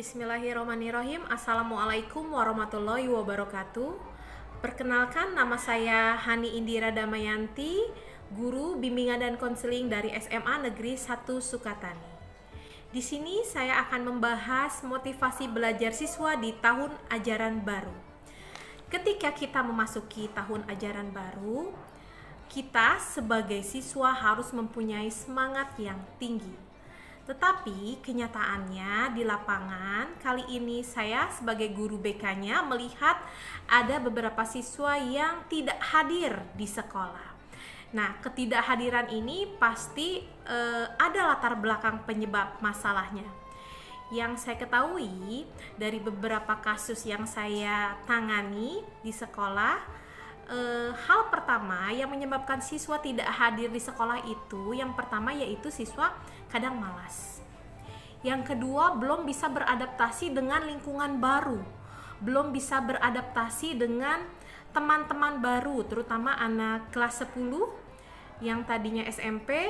Bismillahirrahmanirrahim. Assalamualaikum warahmatullahi wabarakatuh. Perkenalkan, nama saya Hani Indira Damayanti, guru bimbingan dan konseling dari SMA Negeri 1 Sukatani. Di sini saya akan membahas motivasi belajar siswa di tahun ajaran baru. Ketika kita memasuki tahun ajaran baru, kita sebagai siswa harus mempunyai semangat yang tinggi. Tetapi kenyataannya di lapangan, kali ini saya sebagai guru BK-nya melihat ada beberapa siswa yang tidak hadir di sekolah. Nah, ketidakhadiran ini pasti ada latar belakang penyebab masalahnya. Yang saya ketahui dari beberapa kasus yang saya tangani di sekolah, hal pertama yang menyebabkan siswa tidak hadir di sekolah itu, yang pertama yaitu siswa kadang malas. Yang kedua, belum bisa beradaptasi dengan lingkungan baru, belum bisa beradaptasi dengan teman-teman baru, terutama anak kelas 10 yang tadinya SMP,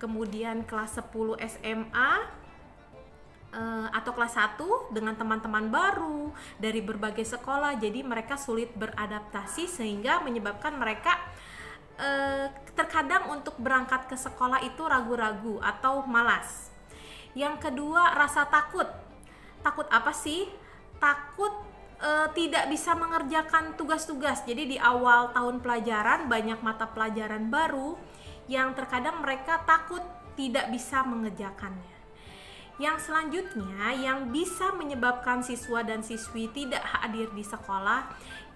kemudian kelas 10 SMA, atau kelas 1 dengan teman-teman baru dari berbagai sekolah. Jadi mereka sulit beradaptasi sehingga menyebabkan mereka terkadang untuk berangkat ke sekolah itu ragu-ragu atau malas. Yang kedua, rasa takut. Takut apa sih? Takut tidak bisa mengerjakan tugas-tugas. Jadi di awal tahun pelajaran banyak mata pelajaran baru yang terkadang mereka takut tidak bisa mengerjakannya. Yang selanjutnya yang bisa menyebabkan siswa dan siswi tidak hadir di sekolah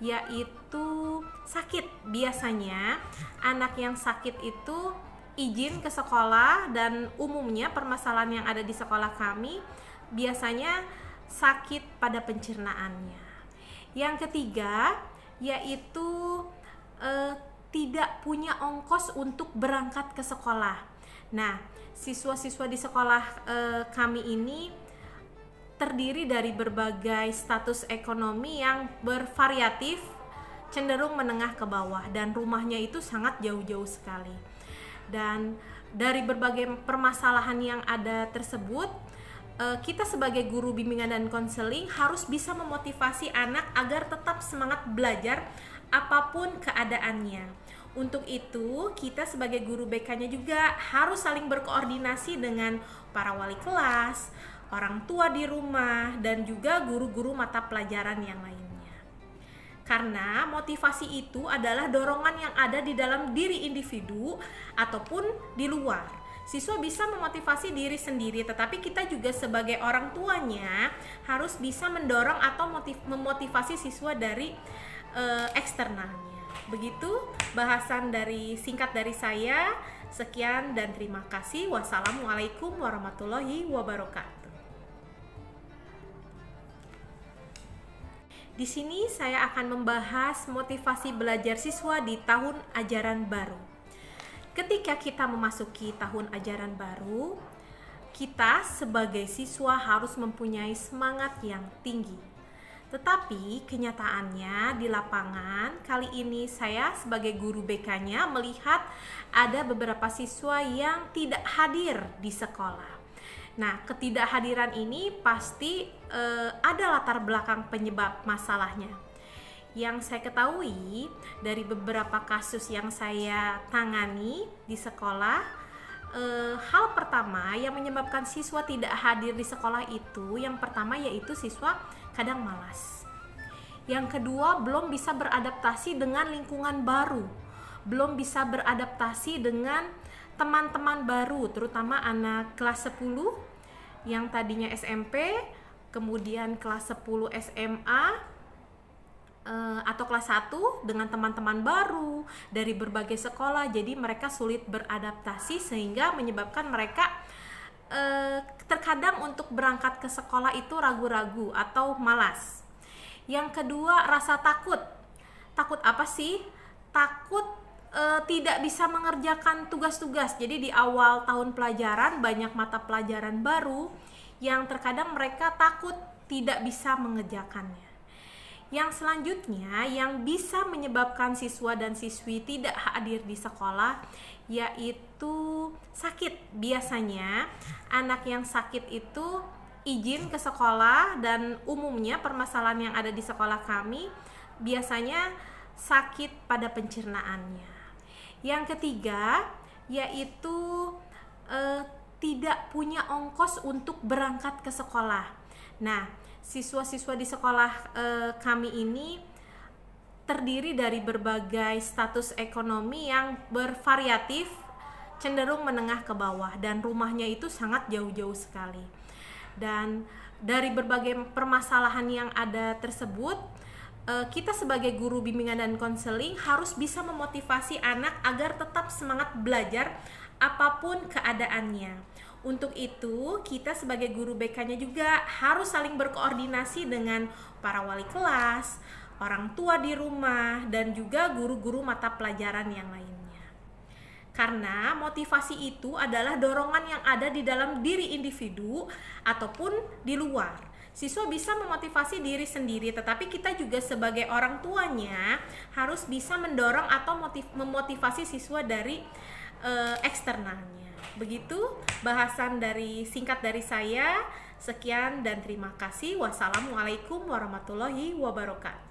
yaitu sakit. Biasanya anak yang sakit itu izin ke sekolah, dan umumnya permasalahan yang ada di sekolah kami biasanya sakit pada pencernaannya. Yang ketiga yaitu tidak punya ongkos untuk berangkat ke sekolah. Nah, siswa-siswa di sekolah kami ini terdiri dari berbagai status ekonomi yang bervariatif, cenderung menengah ke bawah, dan rumahnya itu sangat jauh-jauh sekali. Dan dari berbagai permasalahan yang ada tersebut, kita sebagai guru bimbingan dan konseling harus bisa memotivasi anak agar tetap semangat belajar apapun keadaannya. Untuk itu, kita sebagai guru BK-nya juga harus saling berkoordinasi dengan para wali kelas, orang tua di rumah, dan juga guru-guru mata pelajaran yang lainnya. Karena motivasi itu adalah dorongan yang ada di dalam diri individu ataupun di luar. Siswa bisa memotivasi diri sendiri, tetapi kita juga sebagai orang tuanya harus bisa mendorong atau memotivasi siswa dari eksternalnya. Begitu bahasan singkat dari saya. Sekian dan terima kasih. Wassalamualaikum warahmatullahi wabarakatuh. Di sini saya akan membahas motivasi belajar siswa di tahun ajaran baru. Ketika kita memasuki tahun ajaran baru, kita sebagai siswa harus mempunyai semangat yang tinggi. Tetapi kenyataannya di lapangan, kali ini saya sebagai guru BK-nya melihat ada beberapa siswa yang tidak hadir di sekolah. Nah, ketidakhadiran ini pasti ada latar belakang penyebab masalahnya. Yang saya ketahui dari beberapa kasus yang saya tangani di sekolah, hal pertama yang menyebabkan siswa tidak hadir di sekolah itu, yang pertama yaitu siswa kadang malas. Yang kedua, belum bisa beradaptasi dengan lingkungan baru, belum bisa beradaptasi dengan teman-teman baru, terutama anak kelas 10 yang tadinya SMP, kemudian kelas 10 SMA, atau kelas 1 dengan teman-teman baru dari berbagai sekolah. Jadi mereka sulit beradaptasi sehingga menyebabkan mereka terkadang untuk berangkat ke sekolah itu ragu-ragu atau malas. Yang kedua, rasa takut. Takut apa sih? Takut tidak bisa mengerjakan tugas-tugas. Jadi di awal tahun pelajaran banyak mata pelajaran baru yang terkadang mereka takut tidak bisa mengerjakannya. Yang selanjutnya yang bisa menyebabkan siswa dan siswi tidak hadir di sekolah yaitu sakit. Biasanya anak yang sakit itu izin ke sekolah, dan umumnya permasalahan yang ada di sekolah kami biasanya sakit pada pencernaannya. Yang ketiga yaitu tidak punya ongkos untuk berangkat ke sekolah. Nah, siswa-siswa di sekolah kami ini terdiri dari berbagai status ekonomi yang bervariatif, cenderung menengah ke bawah, dan rumahnya itu sangat jauh-jauh sekali. Dan dari berbagai permasalahan yang ada tersebut, kita sebagai guru bimbingan dan konseling harus bisa memotivasi anak agar tetap semangat belajar apapun keadaannya. Untuk itu, kita sebagai guru BK-nya juga harus saling berkoordinasi dengan para wali kelas, orang tua di rumah, dan juga guru-guru mata pelajaran yang lainnya. Karena motivasi itu adalah dorongan yang ada di dalam diri individu ataupun di luar. Siswa bisa memotivasi diri sendiri, tetapi kita juga sebagai orang tuanya harus bisa mendorong atau memotivasi siswa dari eksternalnya. Begitu bahasan singkat dari saya. Sekian dan terima kasih. Wassalamualaikum warahmatullahi wabarakatuh.